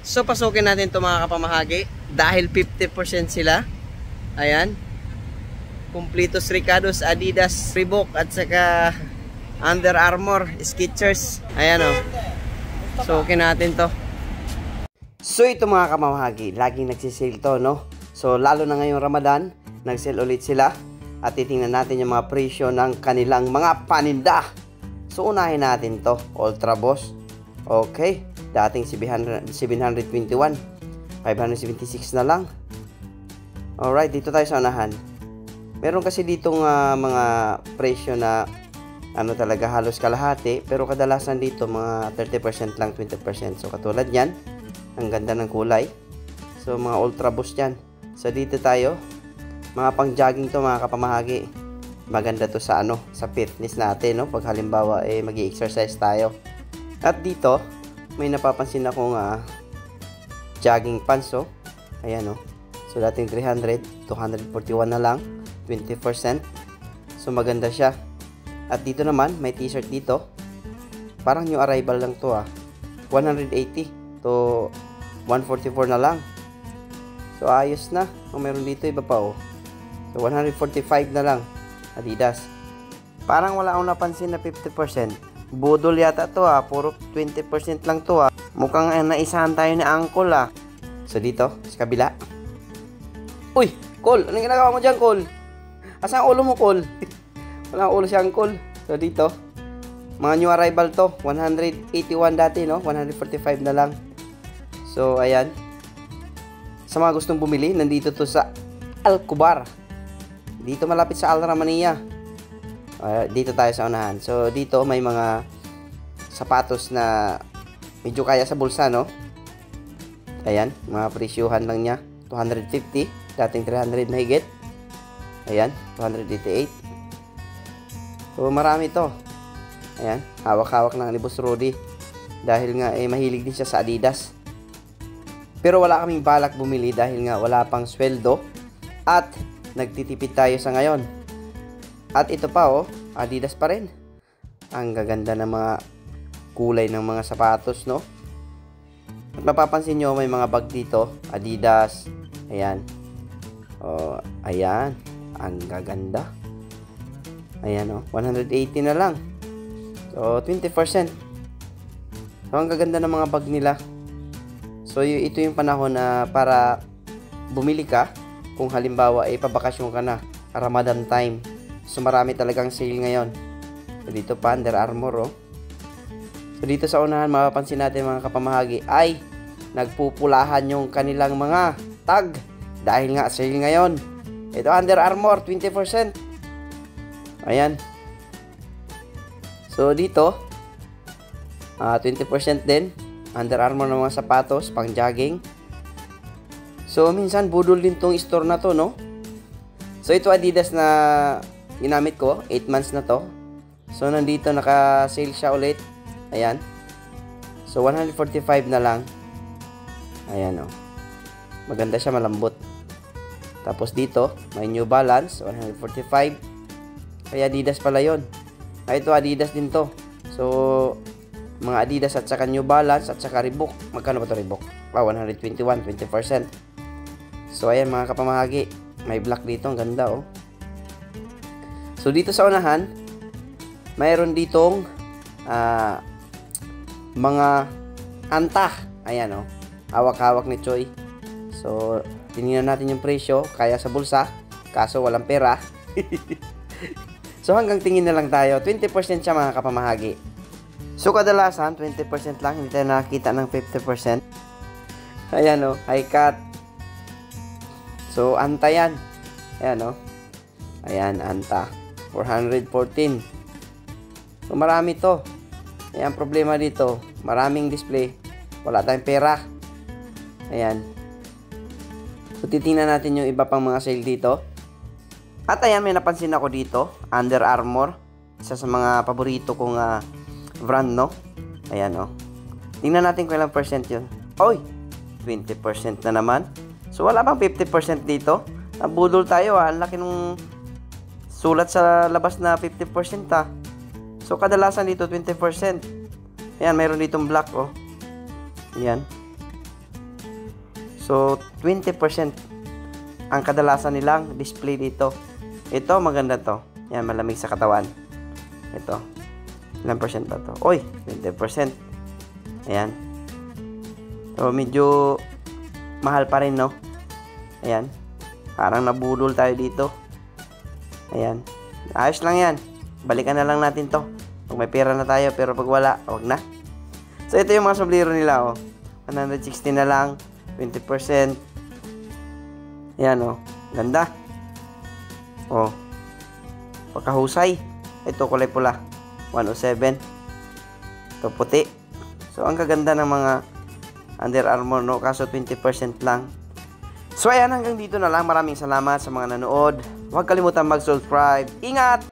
So pasukin natin ito mga kapamahagi dahil 50% sila. Ayan. Completos Ricardos, Adidas, Reebok at saka Under Armour, Skechers. Ayan o. Sukin natin to. So ito mga kapamahagi, laging nagsisale to, no? So lalo na ngayong Ramadan, nagsale ulit sila. At titingnan natin yung mga presyo ng kanilang mga paninda. So unahin natin to, Ultra Boss. Okay, dating 721, 576 na lang. Alright, dito tayo sa unahan. Meron kasi ditong mga presyo na ano talaga halos kalahati, pero kadalasan dito mga 30% lang, 20%. So katulad yan, ang ganda ng kulay. So mga Ultra Boost yan. So dito tayo, mga pang jogging to mga kapamahagi. Maganda to sa ano, sa fitness natin, no? Pag halimbawa magi-exercise tayo. At dito, may napapansin akong jogging pants, oh. Ayan, oh. So dating 300, 241 na lang, 20%. So maganda siya. At dito naman, may t-shirt dito. Parang new arrival lang to, 180 to 144 na lang. So ayos na. Meron dito iba pa, oh. So 145 na lang. Adidas. Parang wala akong napansin na 50%. Budol yata to, puro 20% lang to, Mukhang naisahan tayo ni Uncle, So dito, sa kabila. Uy, Col, anong ginagawa mo dyan, Col? Asan ang ulo mo, Col? Wala ang ulo si Uncle. So dito, mga new arrival to. 181 dati, no? 145 na lang. So ayan. Sa mga gustong bumili, nandito to sa Al-Kubar. Dito malapit sa Al-Ramania. Dito tayo sa unahan. So dito may mga sapatos na medyo kaya sa bulsa, no? Ayan, mga presyuhan lang niya. 250, dating 300 na higit. Ayan, 288. So marami to. Ayan, hawak-hawak ng ni Boss Rudy. Dahil nga mahilig din siya sa Adidas. Pero wala kaming balak bumili dahil nga wala pang sweldo. At nagtitipid tayo sa ngayon. At ito pa, Adidas pa rin. Ang gaganda ng mga kulay ng mga sapatos, no? At mapapansin nyo, may mga bag dito. Adidas. Ayan. Ayan. Ang gaganda. Ayan, 180 na lang. So, 20%. So, ang gaganda ng mga bag nila. So, ito yung panahon na para bumili ka. Kung halimbawa, pabakasyon ka na. Ramadan time. So, marami talagang sale ngayon. So, dito pa, Under Armour, So, dito sa unahan, mapapansin natin mga kapamahagi, ay nagpupulahan yung kanilang mga tag. Dahil nga, sale ngayon. Ito, Under Armour, 20%. Ayan. So, dito, 20% din. Under Armour ng mga sapatos, pang jogging. So, minsan, budol din tong store na to, no? So, ito Adidas na ginamit ko. 8 months na to. So, nandito, naka-sale siya ulit. Ayan. So, 145 na lang. Ayan, Maganda siya, malambot. Tapos dito, may New Balance, 145. Kaya Adidas pala yun. Ito, Adidas din to. So, mga Adidas at saka New Balance at saka Reebok. Magkano ba ito Reebok? 121, 20%. So, ayan mga kapamahagi. May black dito. Ang ganda, So, dito sa unahan, mayroon ditong mga anta. Ayan, hawak-hawak ni Choi. So, tinignan natin yung presyo. Kaya sa bulsa. Kaso, walang pera. So, hanggang tingin na lang tayo. 20% siya mga kapamahagi. So, kadalasan, 20% lang. Hindi tayo nakakita ng 50%. Ayan, high cut. So, anta yan. Ayan, Ayan, anta. 414. So, marami to. Ayan, problema dito. Maraming display. Wala tayong pera. Ayan. So, titingnan natin yung iba pang mga sale dito. At ayan, may napansin ako dito. Under Armour. Isa sa mga paborito kong brand, no? Ayan, tingnan natin kung ilang percent yun. Oy! 20% na naman. So, wala bang 50% dito? Nabudol tayo, Ang laki nung sulat sa labas na 50%, So, kadalasan dito, 20%. Ayan, mayroon ditong black, Ayan. So, 20% ang kadalasan nilang display dito. Ito, maganda to. Yan, malamig sa katawan. Ito. Ilang percent ba to? Uy, 20%. Ayan. So, medyo mahal pa rin, no? Ayan. Parang nabudol tayo dito. Ayan. Ayos lang yan. Balikan na lang natin to. Kung may pera na tayo, pero pag wala, wag na. So, ito yung mga sombrero nila, oh. 160 na lang. 20%. Ayan, oh. Ganda. Oh. Pagkahusay. Ito, kulay pula. 107. Ito, puti. So, ang kaganda ng mga Under Armour, no? Kaso, 20% lang. So, ayan, hanggang dito na lang. Maraming salamat sa mga nanood. Huwag kalimutan mag-subscribe. Ingat!